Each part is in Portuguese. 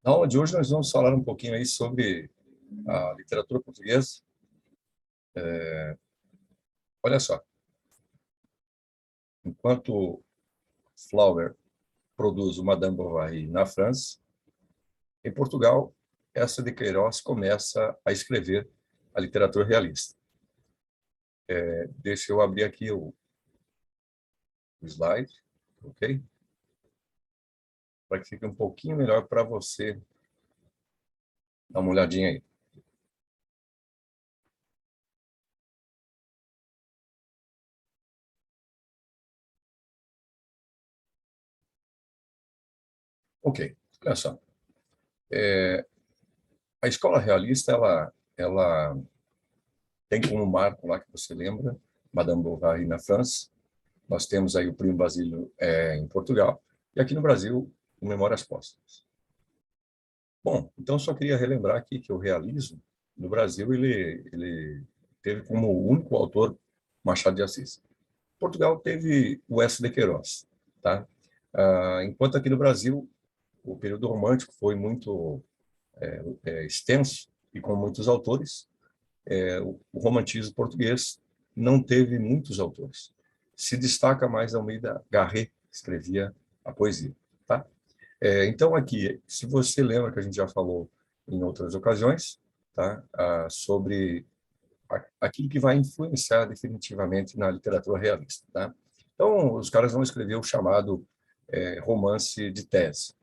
Na aula de hoje nós vamos falar um pouquinho aí sobre a literatura portuguesa. Olha só, enquanto Flaubert produz o Madame Bovary na França, em Portugal, essa de Queiroz começa a escrever a literatura realista. Deixa eu abrir aqui o slide, ok? Para que fique um pouquinho melhor para você dar uma olhadinha aí. Ok, olha só. A escola realista, ela tem como marco lá que você lembra, Madame Bovary na França. Nós temos aí o Primo Basílio em Portugal e aqui no Brasil o Memórias Póstumas. Bom, então só queria relembrar aqui que o realismo no Brasil ele teve como único autor Machado de Assis. Portugal teve o S. de Queiroz, tá? Enquanto aqui no Brasil o período romântico foi muito extenso e com muitos autores, o romantismo português não teve muitos autores. Se destaca mais Almeida Garrett, que escrevia a poesia. Tá? Então, aqui, se você lembra que a gente já falou em outras ocasiões, tá? Sobre aquilo que vai influenciar definitivamente na literatura realista. Tá? Então, os caras vão escrever o chamado romance de tese.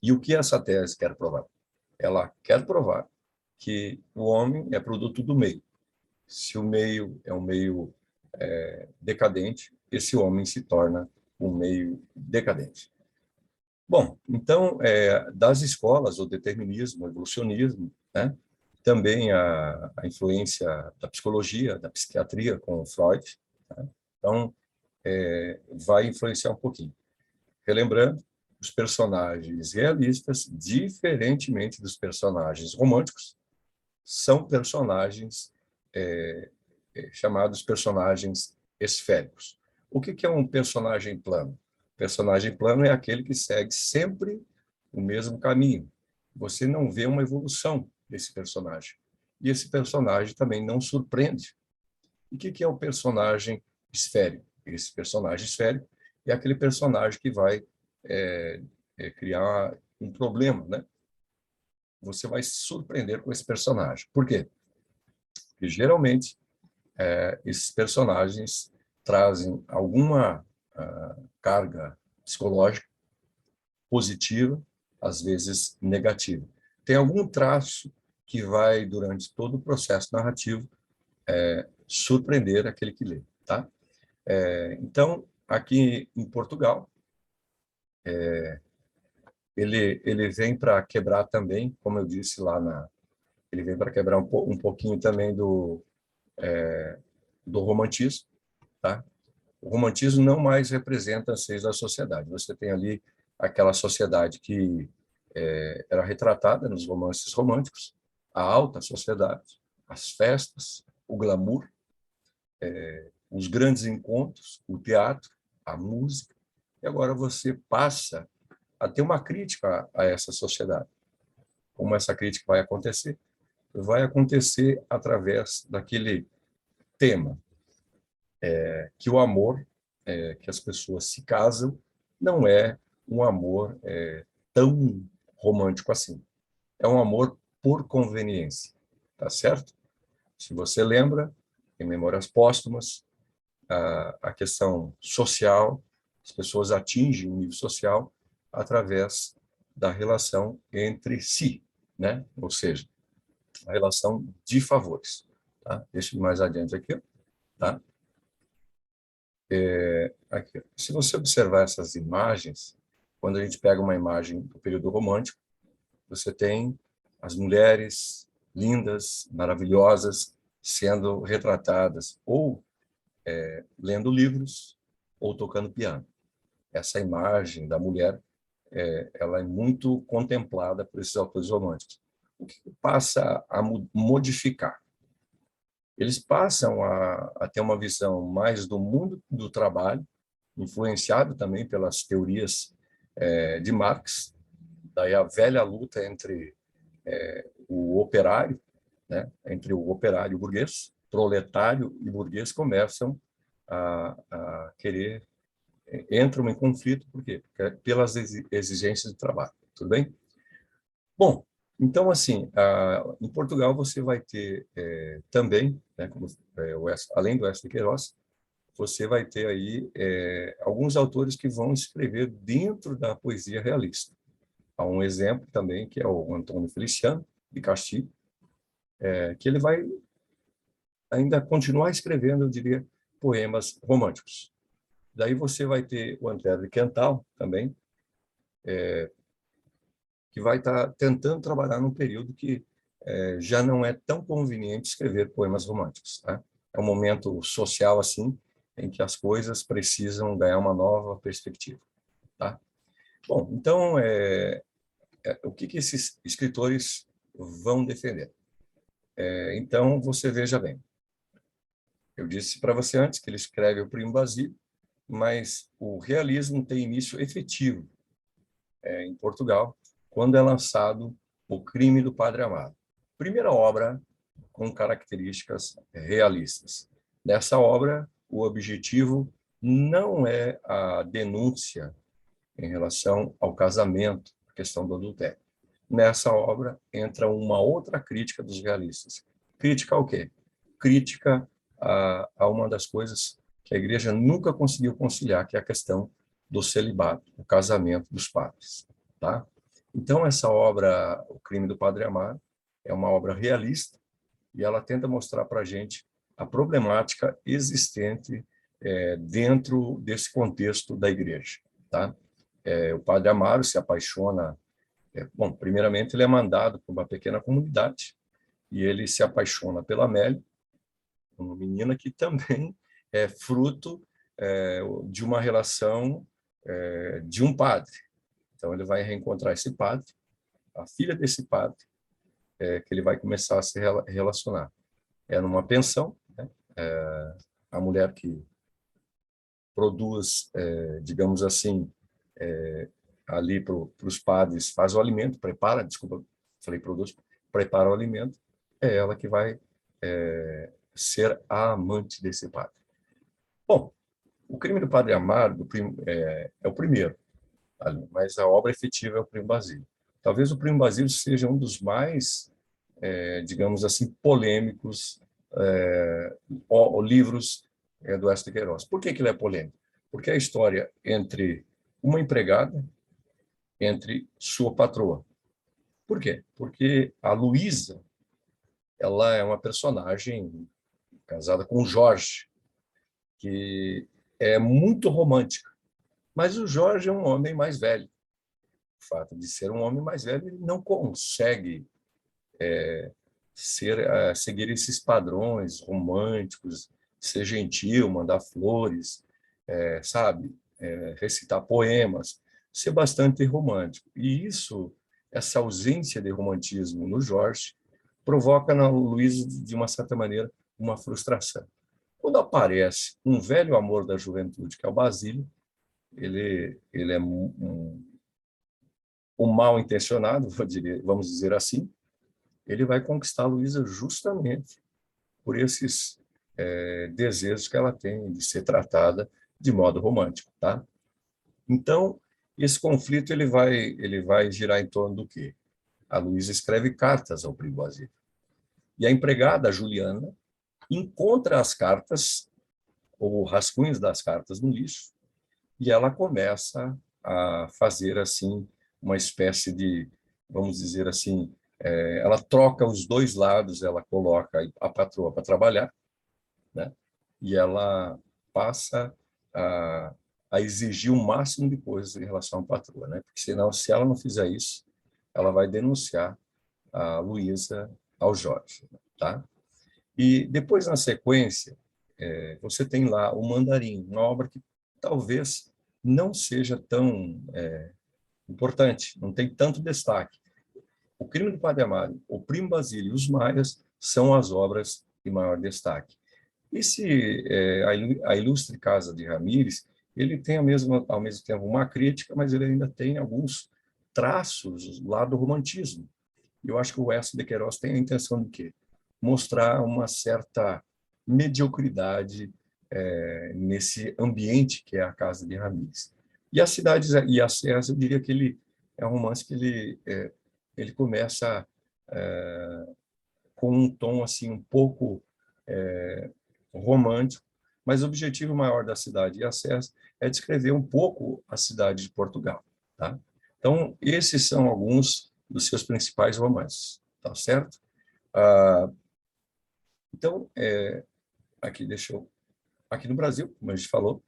E o que essa tese quer provar? Ela quer provar que o homem é produto do meio. Se o meio é um meio decadente, esse homem se torna um meio decadente. Bom, então, das escolas, o determinismo, o evolucionismo, né? Também a influência da psicologia, da psiquiatria com Freud, né? Então, vai influenciar um pouquinho. Relembrando, os personagens realistas, diferentemente dos personagens românticos, são personagens chamados personagens esféricos. O que é um personagem plano? Personagem plano é aquele que segue sempre o mesmo caminho. Você não vê uma evolução desse personagem. E esse personagem também não surpreende. E o que é o personagem esférico? Esse personagem esférico é aquele personagem que vai criar um problema, né? Você vai se surpreender com esse personagem. Por quê? Porque geralmente esses personagens trazem alguma carga psicológica positiva, às vezes negativa. Tem algum traço que vai, durante todo o processo narrativo, surpreender aquele que lê. Tá? Então, aqui em Portugal, ele vem para quebrar também, como eu disse lá ele vem para quebrar um pouquinho também do romantismo, tá? O romantismo não mais representa as seis da sociedade. Você tem ali aquela sociedade que era retratada nos romances românticos, a alta sociedade, as festas, o glamour, os grandes encontros, o teatro, a música. E agora você passa a ter uma crítica a essa sociedade. Como essa crítica vai acontecer? Vai acontecer através daquele tema, que o amor, que as pessoas se casam, não é um amor tão romântico assim. É um amor por conveniência, tá certo? Se você lembra, em Memórias Póstumas, a questão social, as pessoas atingem o nível social através da relação entre si, né? Ou seja, a relação de favores. Tá? Deixa eu ir mais adiante aqui. Tá? Aqui. Se você observar essas imagens, quando a gente pega uma imagem do período romântico, você tem as mulheres lindas, maravilhosas, sendo retratadas ou lendo livros ou tocando piano. Essa imagem da mulher, ela é muito contemplada por esses autores românticos. O que passa a modificar? Eles passam a ter uma visão mais do mundo do trabalho, influenciado também pelas teorias de Marx, Daí a velha luta entre o operário, né, entre o operário burguês, proletário e burguês, começam a querer, entram em conflito, por quê? Porque pelas exigências do trabalho, tudo bem? Bom, então, assim, em Portugal você vai ter também, né, como, além do Enéas de Queiroz, você vai ter aí alguns autores que vão escrever dentro da poesia realista. Há um exemplo também, que é o Antônio Feliciano, de Castilho, que ele vai ainda continuar escrevendo, eu diria, poemas românticos. Daí você vai ter o André de Quental também, que vai estar tentando trabalhar num período que já não é tão conveniente escrever poemas românticos. Tá? É um momento social assim em que as coisas precisam ganhar uma nova perspectiva. Tá? Bom, então, o que esses escritores vão defender? Então, você veja bem, eu disse para você antes que ele escreve o Primo Basílio, mas o realismo tem início efetivo em Portugal, quando é lançado O Crime do Padre Amaro. Primeira obra com características realistas. Nessa obra, o objetivo não é a denúncia em relação ao casamento, a questão do adultério. Nessa obra entra uma outra crítica dos realistas. Crítica ao quê? Crítica a uma das coisas que a Igreja nunca conseguiu conciliar, que é a questão do celibato, o casamento dos padres. Tá? Então, essa obra, O Crime do Padre Amaro, é uma obra realista e ela tenta mostrar para a gente a problemática existente dentro desse contexto da Igreja. Tá? O Padre Amaro se apaixona. Bom, primeiramente, ele é mandado para uma pequena comunidade e ele se apaixona pela Amélia, uma menina que também é fruto de uma relação de um padre. Então, ele vai reencontrar esse padre, a filha desse padre, que ele vai começar a se relacionar. É numa pensão, né? A mulher que produz, digamos assim, ali para os padres, faz o alimento, prepara, desculpa, falei produz, prepara o alimento, é ela que vai ser a amante desse padre. Bom, o Crime do Padre Amaro é o primeiro, mas a obra efetiva é o Primo Basílio. Talvez o Primo Basílio seja um dos mais, digamos assim, polêmicos livros do Enéas de Queiroz. Por que ele é polêmico? Porque é a história entre uma empregada, entre sua patroa. Por quê? Porque a Luísa, ela é uma personagem casada com o Jorge, que é muito romântica. Mas o Jorge é um homem mais velho. O fato de ser um homem mais velho, ele não consegue seguir esses padrões românticos, ser gentil, mandar flores, sabe? Recitar poemas, ser bastante romântico. E isso, essa ausência de romantismo no Jorge, provoca na Luísa, de uma certa maneira, uma frustração. Quando aparece um velho amor da juventude, que é o Basílio, ele é um mal intencionado, vamos dizer assim, ele vai conquistar a Luísa justamente por esses desejos que ela tem de ser tratada de modo romântico, tá? Então, esse conflito ele vai girar em torno do quê? A Luísa escreve cartas ao Primo Basílio. E a empregada, a Juliana, encontra as cartas, ou rascunhos das cartas no lixo, e ela começa a fazer assim uma espécie de, vamos dizer assim, ela troca os dois lados, ela coloca a patroa para trabalhar, né? E ela passa a exigir o máximo de coisas em relação à patroa, né? Porque senão, se ela não fizer isso, ela vai denunciar a Luísa ao Jorge, tá? E depois, na sequência, você tem lá o Mandarim, uma obra que talvez não seja tão importante, não tem tanto destaque. O Crime do Padre Amaro, o Primo Basílio e os Maias são as obras de maior destaque. A Ilustre Casa de Ramírez, ele tem ao mesmo tempo uma crítica, mas ele ainda tem alguns traços lá do romantismo. Eu acho que o Oeste de Queiroz tem a intenção de quê? Mostrar uma certa mediocridade nesse ambiente que é a casa de Ramires. E as cidades e a César, eu diria que ele é um romance que ele começa com um tom assim um pouco romântico, mas o objetivo maior da cidade e a César é descrever um pouco a cidade de Portugal, tá? Então, esses são alguns dos seus principais romances, tá certo? Então, aqui deixa eu aqui no Brasil, como a gente falou,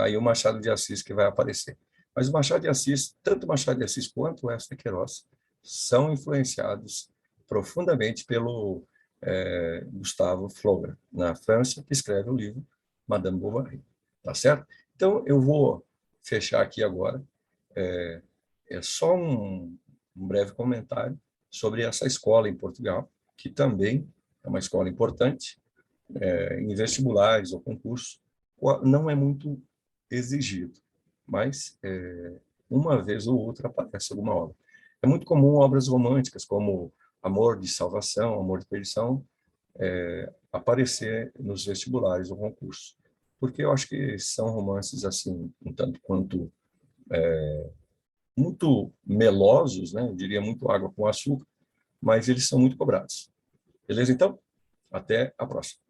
aí o Machado de Assis que vai aparecer. Mas o Machado de Assis, tanto o Machado de Assis quanto o Enéas de Queiroz, são influenciados profundamente pelo Gustave Flaubert, na França, que escreve o livro Madame Bovary. Tá certo? Então, eu vou fechar aqui agora. É só um breve comentário sobre essa escola em Portugal, que também é uma escola importante, em vestibulares ou concursos, não é muito exigido, mas uma vez ou outra aparece alguma obra. É muito comum obras românticas, como Amor de Salvação, Amor de Perdição, aparecer nos vestibulares ou concursos, porque eu acho que são romances assim, um tanto quanto muito melosos, né? Eu diria muito água com açúcar, mas eles são muito cobrados. Beleza? Então, até a próxima.